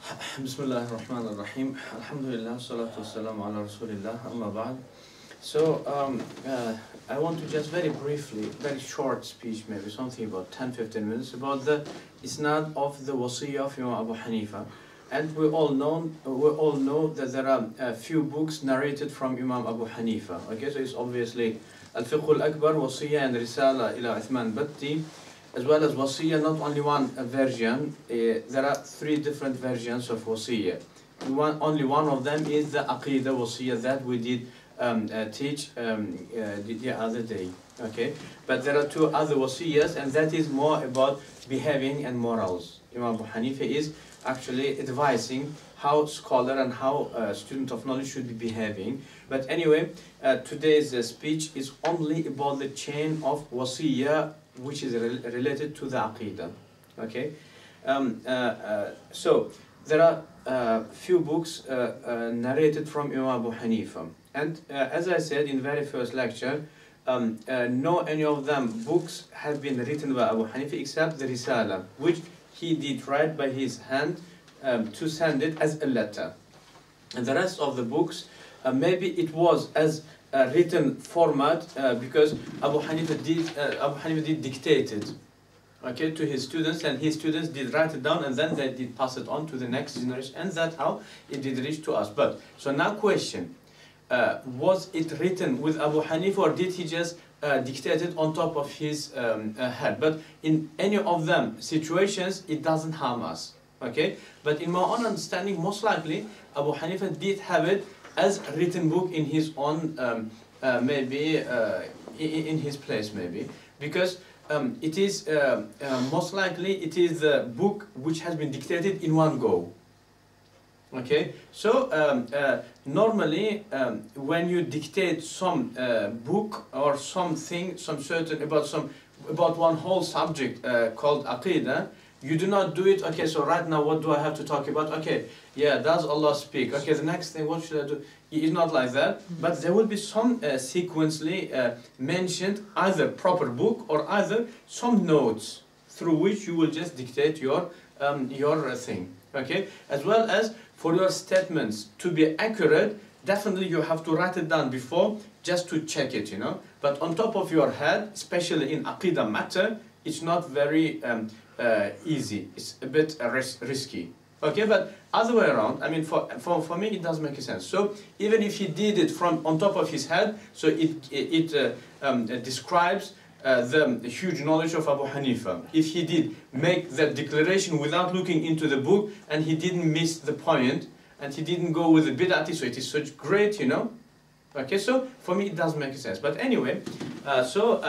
Bismillahir Rahmanir Rahim. Alhamdulillah, salatu wassalamu ala Rasulillah, amma ba'd. So, I want to just very briefly, very short speech, maybe something about 10-15 minutes, about the Isnad of the Waseeya of Imam Abu Hanifa. And we all know that there are a few books narrated from Imam Abu Hanifa. Okay, so it's obviously Al-Fiqh al-Akbar, Waseeya, and Risala ila Uthman Batti, as well as Waseeya, not only one version. There are 3 different versions of Waseeya. Only one of them is the Aqeeda Waseeya that we did teach the other day. Okay, but there are 2 other Waseeyas, and that is more about behaving and morals. Imam Abu Hanifa is actually advising how scholar and how student of knowledge should be behaving. But anyway, today's speech is only about the chain of Waseeya, which is related to the Aqeeda. Okay, so there are few books narrated from Imam Abu Hanifa, and as I said in the very first lecture, no any of them books have been written by Abu Hanifa except the Risala, which he did write by his hand to send it as a letter. And the rest of the books, maybe it was as a written format because Abu Hanifa did dictate it, okay, to his students, and his students did write it down, and then they did pass it on to the next generation, and that's how it did reach to us. But so now question, was it written with Abu Hanifa, or did he just dictate it on top of his head? But in any of them situations, it doesn't harm us. Okay, but in my own understanding, most likely Abu Hanifa did have it as a written book in his own, maybe in his place, maybe, because it is most likely it is the book which has been dictated in one go. Okay, so normally when you dictate some book or something, about one whole subject called Aqeeda, you do not do it, okay, so right now what do I have to talk about? Okay, yeah, does Allah speak? Okay, the next thing, what should I do? It's not like that, but there will be some sequentially mentioned, either proper book or either some notes through which you will just dictate your thing. Okay, as well as for your statements to be accurate, definitely you have to write it down before, just to check it, you know. But on top of your head, especially in Aqeeda matter, it's not very easy. It's a bit risky. Okay, but other way around, I mean, for me it does make sense. So even if he did it from on top of his head, so it describes the huge knowledge of Abu Hanifa. If he did make that declaration without looking into the book, and he didn't miss the point, and he didn't go with the bid'ati, so it is such great, you know. Okay, so for me it does make sense. But anyway, so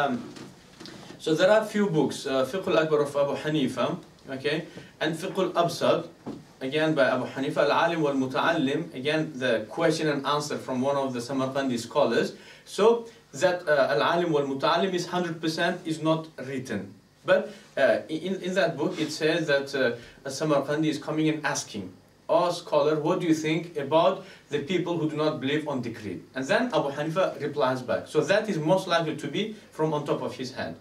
there are a few books, Fiqh al-Akbar of Abu Hanifa, okay, and Fiqh al-Absad, again by Abu Hanifa, Al-Alim wal-Muta'allim, again the question and answer from one of the Samarkandi scholars. So that Al-Alim wal-Muta'allim is 100% is not written. But in that book it says that a Samarkandi is coming and asking, "Oh scholar, what do you think about the people who do not believe on decree?" And then Abu Hanifa replies back. So that is most likely to be from on top of his head.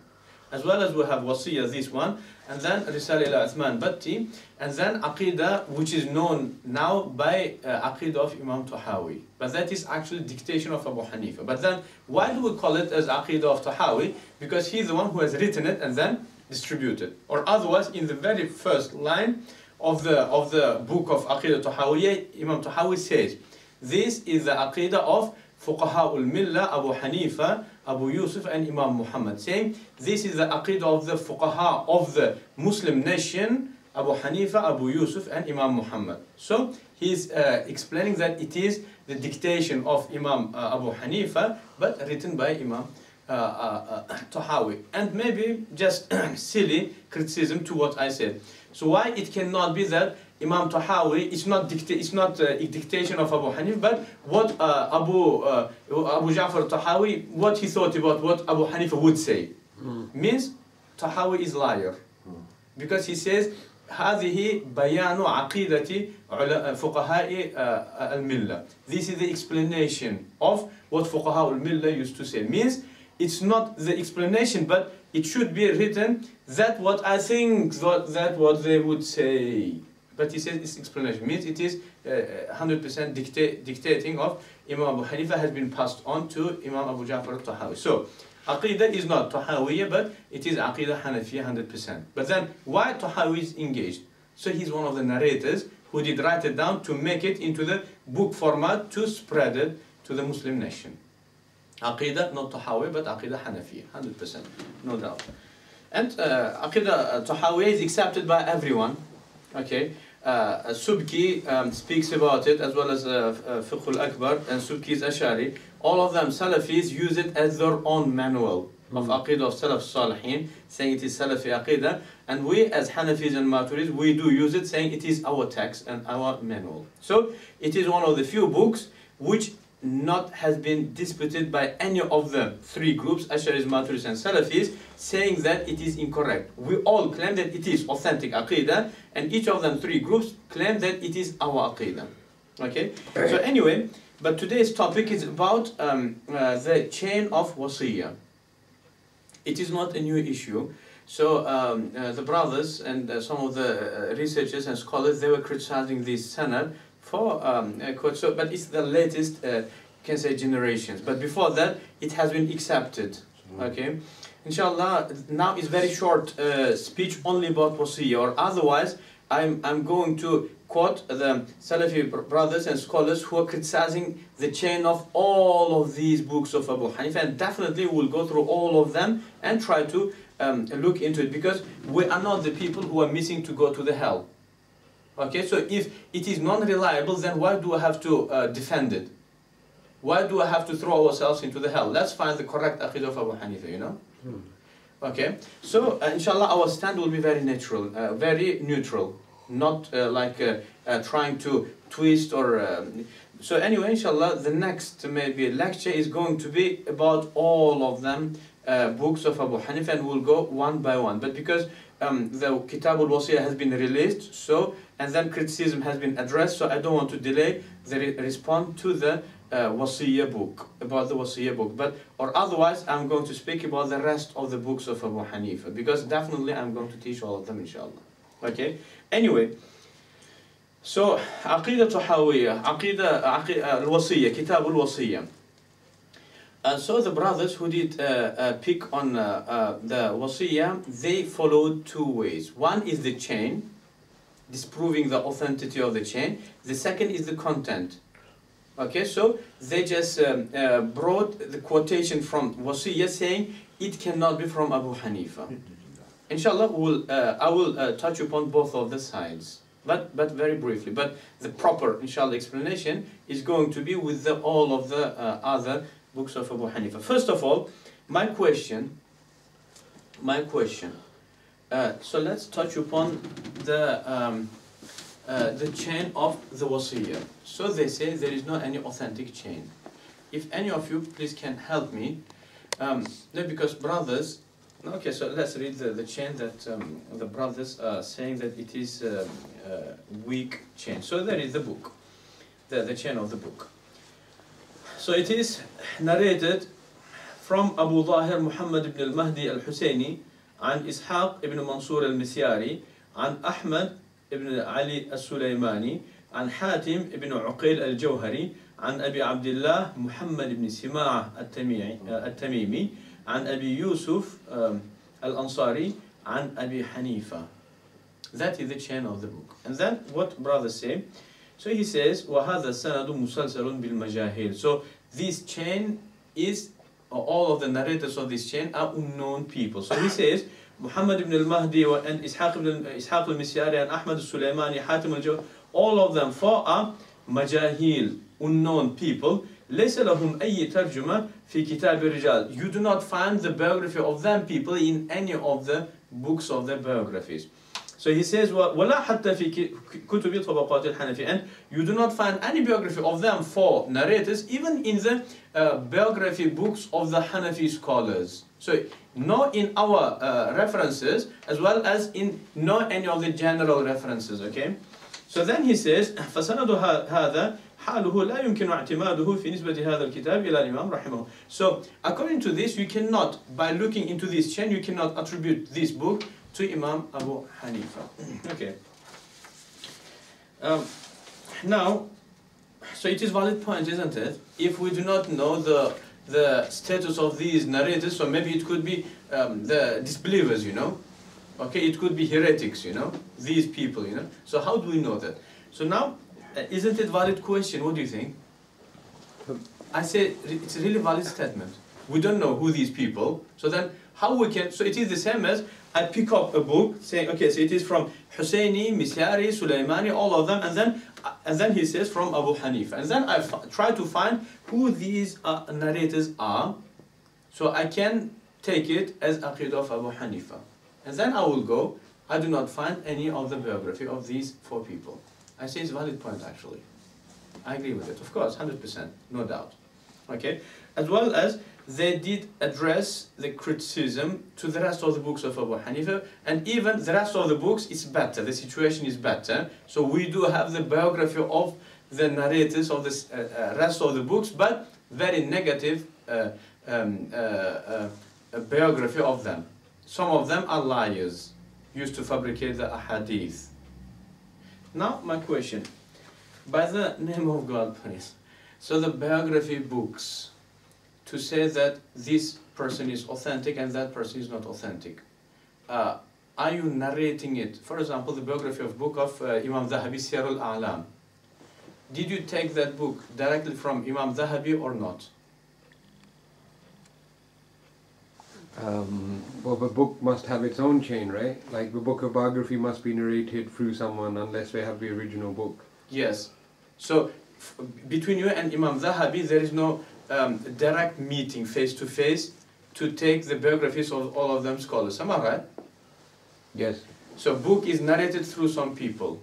As well as we have Waseeya, this one, and then Risala ila Uthman Batti, and then Aqeeda, which is known now by Aqeeda of Imam Tahawi. But that is actually dictation of Abu Hanifa. But then, why do we call it as Aqeeda of Tahawi? Because he's the one who has written it and then distributed. Or otherwise, in the very first line of the book of Aqeeda Tahawiyya, Imam Tahawi says, this is the Aqeeda of Fuqaha ul-Millah, Abu Hanifa, Abu Yusuf, and Imam Muhammad, saying this is the Aqeeda of the Fuqaha of the Muslim nation, Abu Hanifa, Abu Yusuf, and Imam Muhammad. So he's explaining that it is the dictation of Imam Abu Hanifa, but written by Imam Tahawi. And maybe just silly criticism to what I said. So why it cannot be that Imam Tahawi, it's not a dictation of Abu Hanifa, but what Abu Ja'far Tahawi, what he thought about what Abu Hanifa would say, means Tahawi is liar, because he says هذه بيان عقيدة فقهاء الملة. This is the explanation of what فقهاء الملة used to say. Means it's not the explanation, but it should be written that what I think that what they would say. But he says its explanation means it is 100% dictating of Imam Abu Hanifa has been passed on to Imam Abu Ja'far al-Tahawi. So, Aqeeda is not Tahawiyya, but it is Aqeeda Hanafiya 100%. But then, why Tahawi is engaged? So he's one of the narrators who did write it down to make it into the book format to spread it to the Muslim nation. Aqeeda, not Tahawi, but Aqeeda Hanafiya, 100%, no doubt. And Aqeeda Tahawiyya is accepted by everyone. Okay, Subki speaks about it, as well as Fiqh al-Akbar, and Subki is Ash'ari. All of them, Salafis, use it as their own manual of Aqeedah of Salaf Salihin, saying it is Salafi Aqeedah. And we, as Hanafis and Maturidis, we do use it, saying it is our text and our manual. So, it is one of the few books which not has been disputed by any of the three groups, Ash'aris, Maturidis and Salafis, saying that it is incorrect. We all claim that it is authentic Aqeedah, and each of them three groups claim that it is our Aqeedah. Okay? So anyway, but today's topic is about the chain of Waseeya. It is not a new issue. So the brothers and some of the researchers and scholars, they were criticizing this Sanad for but it's the latest can say generations, but before that it has been accepted. Okay, inshallah, now it's very short speech only about Waseeya, or otherwise I'm going to quote the Salafi brothers and scholars who are criticizing the chain of all of these books of Abu Hanifa, and definitely we'll go through all of them and try to look into it, because we are not the people who are missing to go to the hell. Okay, so if it is non-reliable, then why do I have to defend it? Why do I have to throw ourselves into the hell? Let's find the correct Aqeedah of Abu Hanifa, you know? Okay, so inshallah our stand will be very natural, very neutral, not trying to twist or... So anyway, inshallah, the next maybe lecture is going to be about all of them, books of Abu Hanifa, and we'll go one by one. But because the Kitab al-Waseeya has been released, so, and then criticism has been addressed, so I don't want to delay the response to the Waseeya book, about the Waseeya book. But, or otherwise, I'm going to speak about the rest of the books of Abu Hanifa, because definitely I'm going to teach all of them, inshallah. Okay? Anyway, so, Aqeeda Tahawiyya, Aqeeda al-Waseeya, Kitab al-Waseeya. So the brothers who did pick on the Waseeya, they followed two ways. One is the chain, disproving the authenticity of the chain. The second is the content. Okay, so they just brought the quotation from Waseeya saying it cannot be from Abu Hanifa. Inshallah, I will touch upon both of the sides, but very briefly. But the proper, inshallah, explanation is going to be with all of the other books of Abu Hanifa. First of all, my question. So let's touch upon the chain of the Waseeya. So they say there is not any authentic chain. If any of you please can help me, no, because brothers. Okay, so let's read the chain that the brothers are saying that it is weak chain. So there is the book, the chain of the book. So it is narrated from Abu Zahir Muhammad ibn al-Mahdi al-Husayni, عن إسحاق ibn Mansur al-Misyari, عن أحمد ibn Ali al-Sulaymani, عن حاتم ibn Uqayl al-Jawhari, عن أبي عبد الله محمد ibn Sima'ah al-Tamimi, عن أبي يوسف al-Ansari, عن أبي Hanifa. That is the chain of the book. And then what brothers say? So he says, وَهَذَا السَّنَدُ مُسَلْسَلٌ بِالْمَجَاهِيلِ. So this chain is, all of the narrators of this chain are unknown people. So he says, Muhammad ibn al-Mahdi and Ishaq al-Misyari and Ahmad al-Sulaymani, Hatim al-Jawhari, all of them four are majahil, unknown people. لَيْسَ لَهُمْ أَيِّ تَرْجُمَةٍ فِي كِتَابِ الرِّجَالِ. You do not find the biography of them people in any of the books of their biographies. So he says, وَلَا حَتَّى فِي كُتُبِ طَبَقَاتِ الْحَنَفِيَّةِ. And you do not find any biography of them for narrators, even in the biography books of the Hanafi scholars. So, not in our references, as well as in not any of the general references, okay? So then he says, فَسَنَدُ هَذَا حَالُهُ لَا يُمْكِنُ اعْتِمَادُهُ فِي نِسْبَةِ هَذَا الْكِتَابِ إِلَى الْإِمَامِ رَحِمَهُ. So, according to this, you cannot, by looking into this chain, you cannot attribute this book to Imam Abu Hanifa. Okay. Now, so it is valid point, isn't it? If we do not know the status of these narrators, so maybe it could be the disbelievers, you know. Okay, it could be heretics, you know, these people, you know. So how do we know that? So now, isn't it valid question? What do you think? I say it's a really valid statement. We don't know who these people. So then, how we can? So it is the same as I pick up a book saying, okay, so it is from Husseini, Misyari, Sulaimani, all of them, and then he says from Abu Hanifa, and then I try to find who these narrators are, so I can take it as Aqeeda of Abu Hanifa, and then I will go. I do not find any of the biography of these four people. I say it's a valid point actually. I agree with it, of course, 100%, no doubt. Okay, as well as they did address the criticism to the rest of the books of Abu Hanifa, and even the rest of the books is better, the situation is better. So we do have the biography of the narrators of the rest of the books, but very negative biography of them. Some of them are liars, used to fabricate the ahadith. Now my question, by the name of God, please, so the biography books, to say that this person is authentic and that person is not authentic. Are you narrating it? For example, the biography of book of Imam Zahabi, Siyar al-A'lam. Did you take that book directly from Imam Zahabi or not? Well, the book must have its own chain, right? Like the book of biography must be narrated through someone unless they have the original book. Yes. So between you and Imam Zahabi, there is no direct meeting face-to-face to take the biographies of all of them scholars. Am I right? Yes. So book is narrated through some people.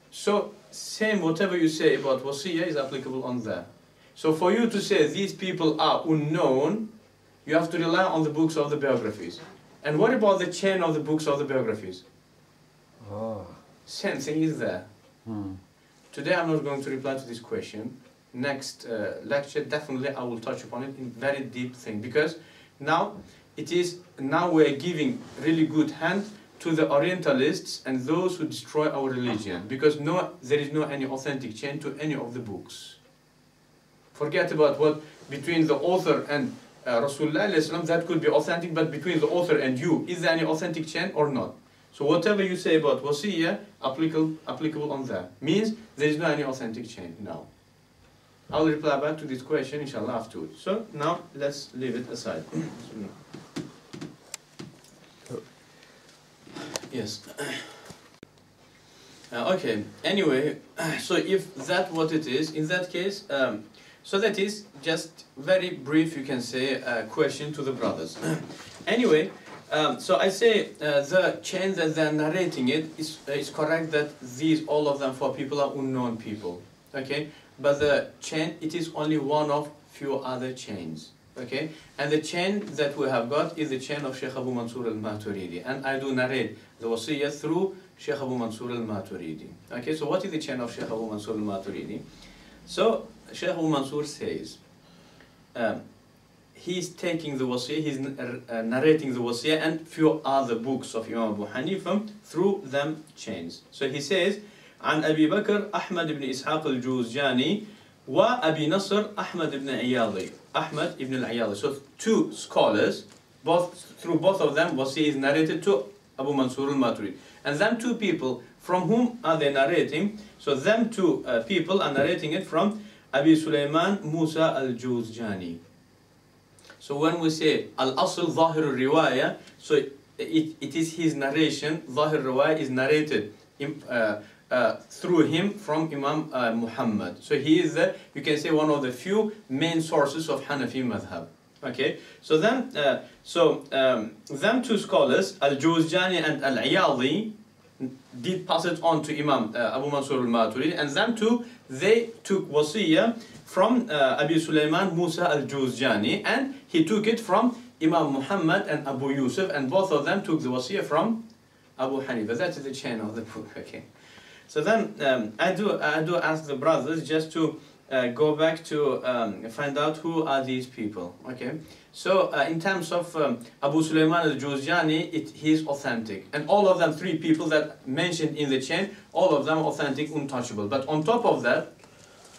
So same whatever you say about Waseeya is applicable on there. So for you to say these people are unknown, you have to rely on the books of the biographies. And what about the chain of the books of the biographies? Oh. Same thing is there. Today I'm not going to reply to this question. Next lecture, definitely I will touch upon it in very deep thing, because now we're giving really good hand to the Orientalists and those who destroy our religion, because there is no any authentic chain to any of the books. Forget about what between the author and Rasulullah, that could be authentic, but between the author and you, is there any authentic chain or not? So whatever you say about Waseeya, applicable on that. Means there is no any authentic chain now. I will reply back to this question, inshallah, afterwards. So now let's leave it aside. Yes. Okay. Anyway, so if that's what it is, in that case, so that is just very brief, you can say, question to the brothers. Anyway, so I say the chain that they're narrating it is correct that all of them four people are unknown people. Okay. But the chain, it is only one of few other chains, okay? And the chain that we have got is the chain of Sheikh Abu Mansur al-Maturidi. And I do narrate the Waseeya through Sheikh Abu Mansur al-Maturidi. Okay, so what is the chain of Sheikh Abu Mansur al-Maturidi? So, Sheikh Abu Mansur says, he's taking the Waseeya, he's narrating the Waseeya and few other books of Imam Abu Hanifa through them chains. So he says, عن أبي بكر أحمد بن إسحاق الجوزجاني وأبي نصر أحمد بن عياضي أحمد ibn al-Ayadi. So two scholars, through both of them Waseeya is narrated to Abu Mansur al-Maturidi. And them two people, from whom are they narrating? So them two people are narrating it from Abi Sulaiman Musa al-Juzjani. So when we say al-asl zahir al-riwaya, so it is his narration. Zahir al-riwaya is narrated through him from Imam Muhammad. So he is you can say one of the few main sources of Hanafi madhab. Okay, so then them two scholars, al-Juzjani and al-Ayadi, did pass it on to Imam Abu Mansur al-Maturidi, and them two, they took Waseeya from Abi Sulaiman Musa al-Juzjani, and he took it from Imam Muhammad and Abu Yusuf, and both of them took the Waseeya from Abu Hanifa. That is the chain of the book. Okay. So then I do ask the brothers just to go back to find out who are these people. Okay. So in terms of Abu Sulaiman al-Juzjani, he is authentic. And all of them, 3 people that mentioned in the chain, all of them authentic, untouchable. But on top of that,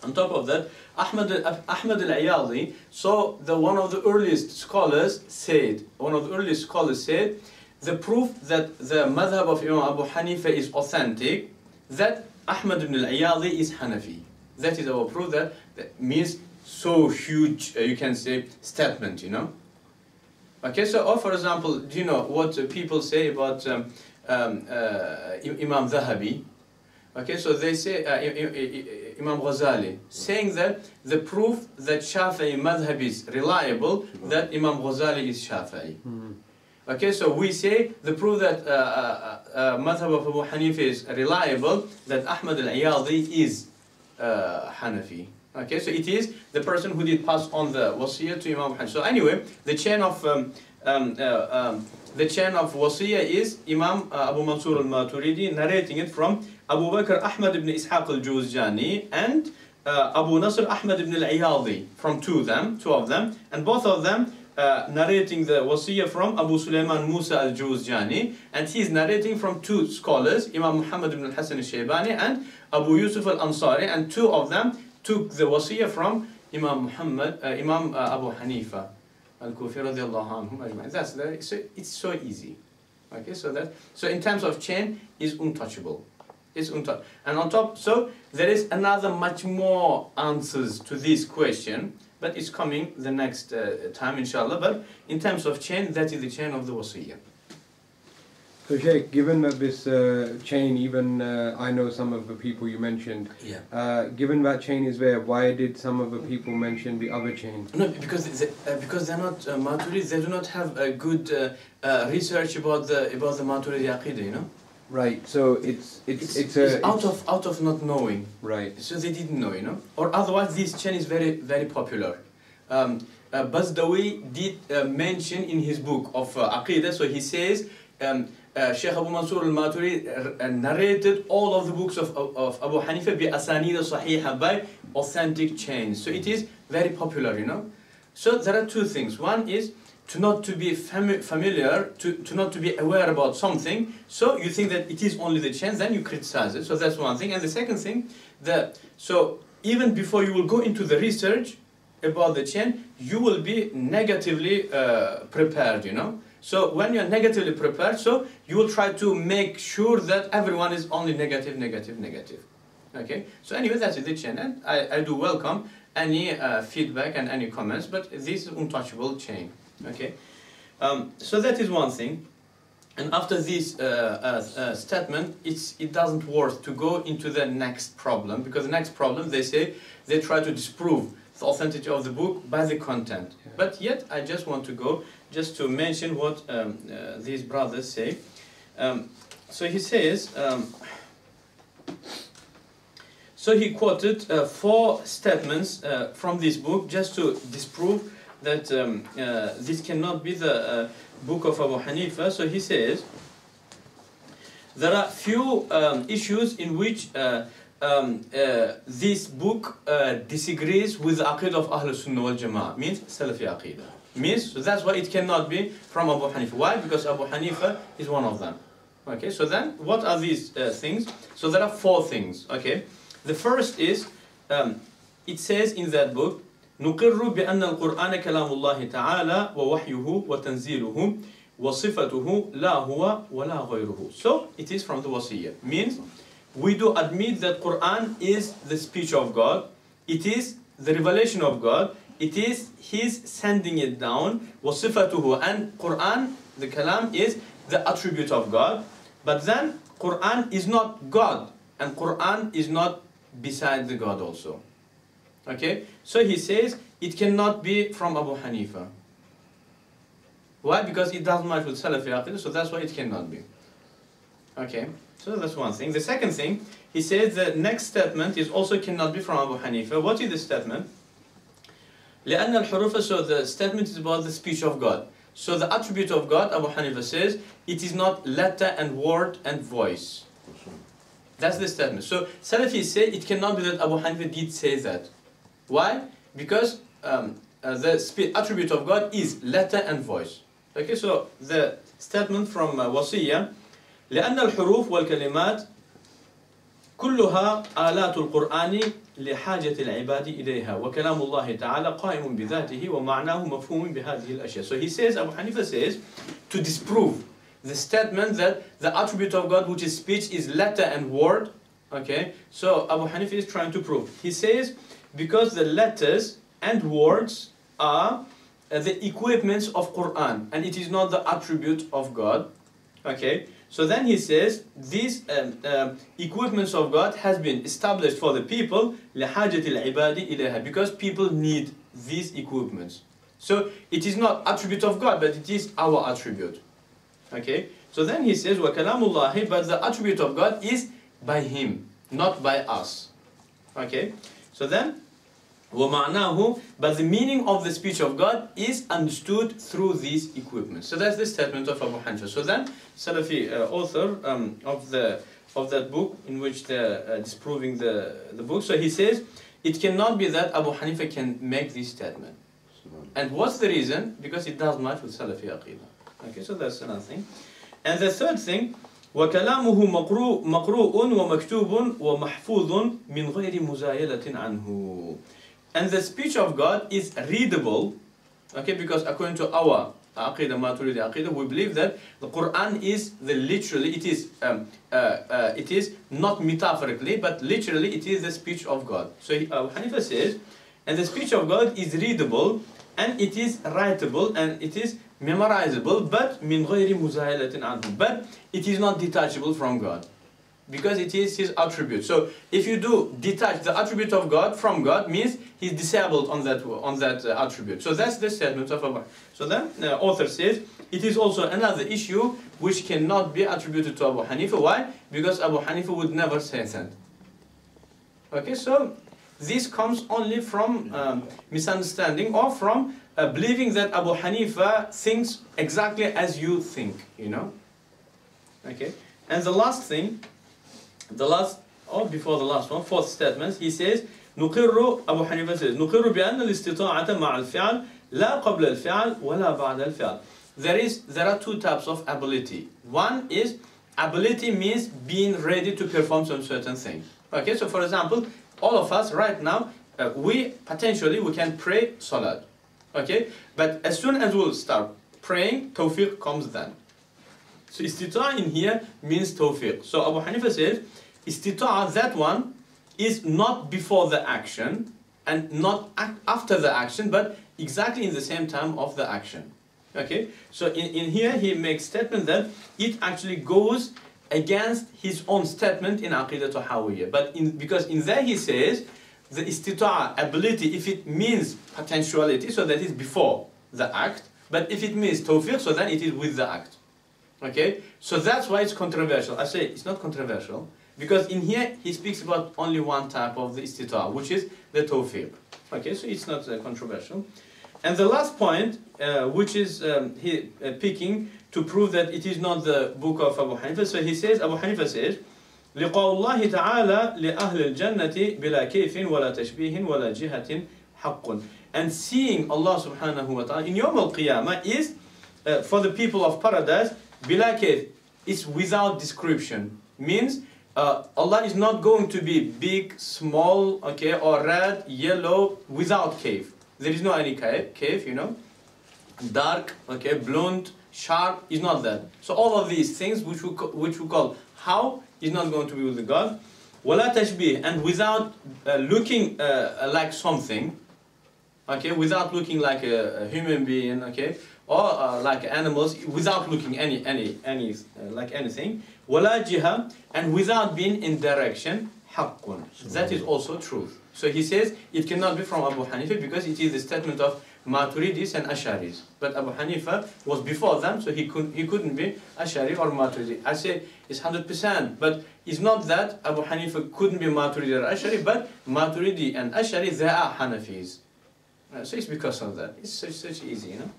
Ahmad al-Ayadi, so one of the earliest scholars said, the proof that the madhab of Imam Abu Hanifa is authentic, that Ahmad ibn al-Ayadi is Hanafi. That is our proof. That means so huge, you can say, statement, you know. Okay, so for example, do you know what people say about Imam Zahabi? Okay, so they say Imam Ghazali, saying that the proof that Shafi'i madhab is reliable, that Imam Ghazali is Shafi'i. Okay, so we say the proof that madhab of Abu Hanifa is reliable, that Ahmad al-Ayadi is Hanafi. Okay, so it is the person who did pass on the Waseeya to Imam Hanifa. So anyway, the chain of Waseeya is Imam Abu Mansur al-Maturidi narrating it from Abu Bakr Ahmad ibn Ishaq al-Juzjani and Abu Nasr Ahmad ibn al-Ayadi, from two of them, and both of them narrating the Waseeya from Abu Sulaiman Musa al-Juzjani, and he is narrating from 2 scholars, Imam Muhammad ibn al-Hasan al-Shaybani and Abu Yusuf al-Ansari, and 2 of them took the Waseeya from Imam Abu Hanifa al-Kufi radiyallahu anhum ajma'in. It's so easy. Okay, so in terms of chain is untouchable. And on top, so there is another much more answers to this question, but it's coming the next time, inshallah. But in terms of chain, that is the chain of the Waseeya. So Sheikh, given that this chain, even I know some of the people you mentioned, given that chain is there, why did some of the people mention the other chain? No, because they're not Maturidis, they do not have a good research about the Maturidi Aqeeda, you know? Right, so it's out of not knowing. Right. So they didn't know, you know? Or otherwise this chain is very, very popular. Bazdawi did mention in his book of Aqeeda, so he says, Sheikh Abu Mansur al-Maturidi narrated all of the books of Abu Hanifa bi asanid sahiha, by authentic chains. So it is very popular, you know. So there are 2 things. One is to not to be familiar, to not to be aware about something. So you think that it is only the chains, then you criticize it. So that's one thing. And the second thing, so even before you will go into the research about the chain, you will be negatively prepared, you know. So when you're negatively prepared, so you will try to make sure that everyone is only negative. Okay, so anyway, that's the chain, and I do welcome any feedback and any comments, but this is untouchable chain. Okay, so that is one thing. And after this statement, it doesn't worth to go into the next problem, because the next problem, they say, they try to disprove the authenticity of the book by the content. Yeah. But yet, I just want to go just to mention what these brothers say. So he says, so he quoted 4 statements from this book just to disprove that this cannot be the book of Abu Hanifa. So he says, there are few issues in which this book disagrees with the Aqeeda of Ahlul Sunnah wal Jama'ah, means Salafi Aqeeda. So that's why it cannot be from Abu Hanifa. Why? Because Abu Hanifa is one of them. Okay, so then what are these things? So there are 4 things. Okay, the first is, it says in that book, نقر بأن القرآن كلام الله تعالى ووحيه وتنزيله وصفته لا هو ولا غيره. So it is from the Waseeya. Means we do admit that Quran is the speech of God. It is the revelation of God. It is His sending it down. وصفته, and Quran, the kalam, is the attribute of God. But then Quran is not God, and Quran is not beside the God also. Okay, so he says it cannot be from Abu Hanifa. Why? Because it doesn't match with Salafi Aqeeda, so that's why it cannot be. Okay, so that's one thing. The second thing, he says the next statement is also cannot be from Abu Hanifa. What is the statement? لأن الحروف, so the statement is about the speech of God. So the attribute of God, Abu Hanifa says, it is not letter and word and voice. That's the statement. So Salafis say it cannot be that Abu Hanifa did say that. Why? Because the attribute of God is letter and voice. Okay, so the statement from Waseeya, لأن الحروف والكلمات كلها آلات القرآن لحاجة العباد إليها وكلام الله تعالى قائم بذاته ومعناه مفهوم بهذه الأشياء. So he says, Abu Hanifa says, to disprove the statement that the attribute of God, which is speech, is letter and word. Okay, so Abu Hanifa is trying to prove. He says, because the letters and words are the equipments of Quran, and it is not the attribute of God. Okay, so then he says, these equipments of God has been established for the people لحاجة العباد إليها, because people need these equipments. So it is not attribute of God, but it is our attribute. Okay, so then he says وَكَلَامُ اللَّهِ, but the attribute of God is by him, not by us. Okay, so then وَمَعْنَاهُ, but the meaning of the speech of God is understood through these equipments. So that's the statement of Abu Hanifa. So then Salafi author of that book in which they're disproving the book, so he says it cannot be that Abu Hanifa can make this statement. And what's the reason? Because it does match with Salafi Aqeeda. Okay, so that's another thing. And the third thing, وَكَلَامُهُ مَقْرُوءٌ وَمَكْتُوبٌ وَمَحْفُوظٌ مِنْ غَيْرِ مُزَايَلَةٍ عَنْهُ. And the speech of God is readable, okay, because according to our Aqeeda, Maturidi Aqeeda, we believe that the Quran is literally, it is not metaphorically, but literally it is the speech of God. So Hanifa says, and the speech of God is readable, and it is writable, and it is memorizable, but min ghayri muzayalatin anhu, but it is not detachable from God, because it is his attribute. So if you do detach the attribute of God from God, means he's disabled on that attribute. So that's the statement of Abu. So then the author says it is also another issue which cannot be attributed to Abu Hanifa. Why? Because Abu Hanifa would never say that. Okay, so this comes only from misunderstanding, or from believing that Abu Hanifa thinks exactly as you think, you know. Okay, and the last thing, before the last one, fourth statement, he says, نقر, Abu Hanifa says, نقر بأن الاستطاعة مع الفعل لا قبل الفعل ولا بعد الفعل. There are two types of ability. One is, ability means being ready to perform some certain thing. Okay, so for example, all of us right now, we can pray salat. Okay, but as soon as we'll start praying, tawfiq comes then. So istita'a in here means tawfiq. So Abu Hanifa says, istita'a, that one, is not before the action and not after the action, but exactly in the same time of the action. Okay, so in here he makes statement that it actually goes against his own statement in Aqeeda Tahawiyya. But because in there he says, the istita'a, ability, if it means potentiality, so that is before the act, but if it means tawfiq, so then it is with the act. Okay, so that's why it's controversial. I say it's not controversial, because in here he speaks about only one type of the istita'a, which is the tawfiq. Okay, so it's not controversial. And the last point, which is he picking to prove that it is not the book of Abu Hanifa, so he says, Abu Hanifa says, لقاء الله تعالى لأهل الجنة بلا كيف ولا تشبيه ولا جهة حق. And seeing Allah subhanahu wa ta'ala in Yawm al-Qiyamah is, for the people of paradise, بلا كيف, is without description. Means Allah is not going to be big, small, okay, or red, yellow, without cave. There is no any cave, you know. Dark, okay, blonde, sharp, is not that. So all of these things which we call how is not going to be with the God. ولا تشبيه, and without looking like something, okay, without looking like a human being, okay, or like animals, without looking like anything. ولا جهة, and without being in direction. حق, that is also truth. So he says it cannot be from Abu Hanifa because it is the statement of Maturidis and Asharis. But Abu Hanifa was before them, so he couldn't be Ashari or Maturidi. I say it's 100%, but it's not that Abu Hanifa couldn't be Maturidi or Ashari, but Maturidi and Ashari, they are Hanafis. So it's because of that. It's such easy, you know.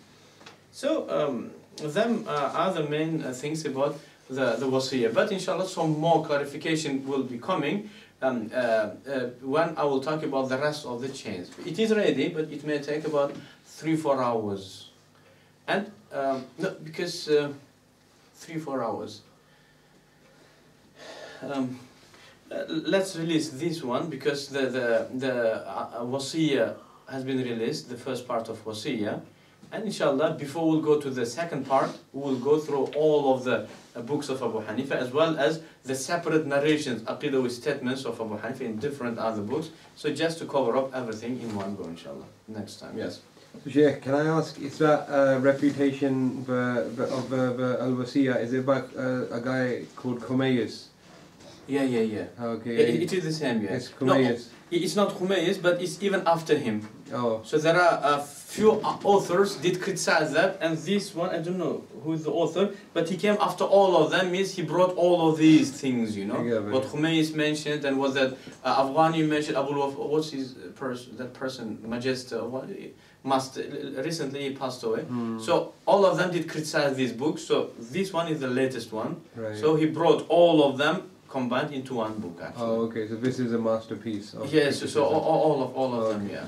So them are the main things about the Waseeya. But inshallah some more clarification will be coming when I will talk about the rest of the chains. It is ready, but it may take about 3-4 hours. And no, because 3-4 hours. Let's release this one because the Waseeya has been released, the first part of Waseeya. And inshallah, before we'll go to the second part, we will go through all of the books of Abu Hanifa, as well as the separate narrations, Aqeeda with statements of Abu Hanifa in different other books. So just to cover up everything in one go, inshallah. Next time, yes. So Sheikh, can I ask, is that reputation of Al-Waseeya, is it by a guy called Khumayyis? Yeah. Okay. It is the same, yes. It's Khumayyis. No, it's not Khumayyis, but it's even after him. Oh. So there are a few authors did criticize that, and this one, I don't know who is the author, but he came after all of them, means he brought all of these things, you know. Yeah, what Khumayyis mentioned, and what that Afghani mentioned, what's his person, recently he passed away. So all of them did criticize these books, so this one is the latest one. Right. So he brought all of them combined into one book, actually. Oh, okay. So this is a masterpiece. Yes. So all of them, yeah.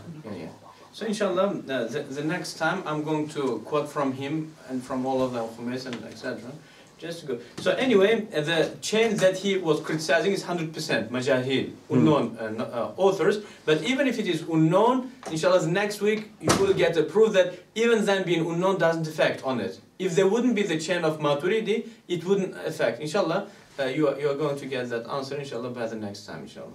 So inshallah, the next time I'm going to quote from him and from all of the Khumayyis and etc. Just to go. So anyway, the chain that he was criticizing is 100% majahil, unknown authors. But even if it is unknown, inshallah, the next week you will get a proof that even them being unknown doesn't affect on it. If there wouldn't be the chain of Maturidi, it wouldn't affect. Inshallah. You are going to get that answer, inshallah, by the next time, inshallah.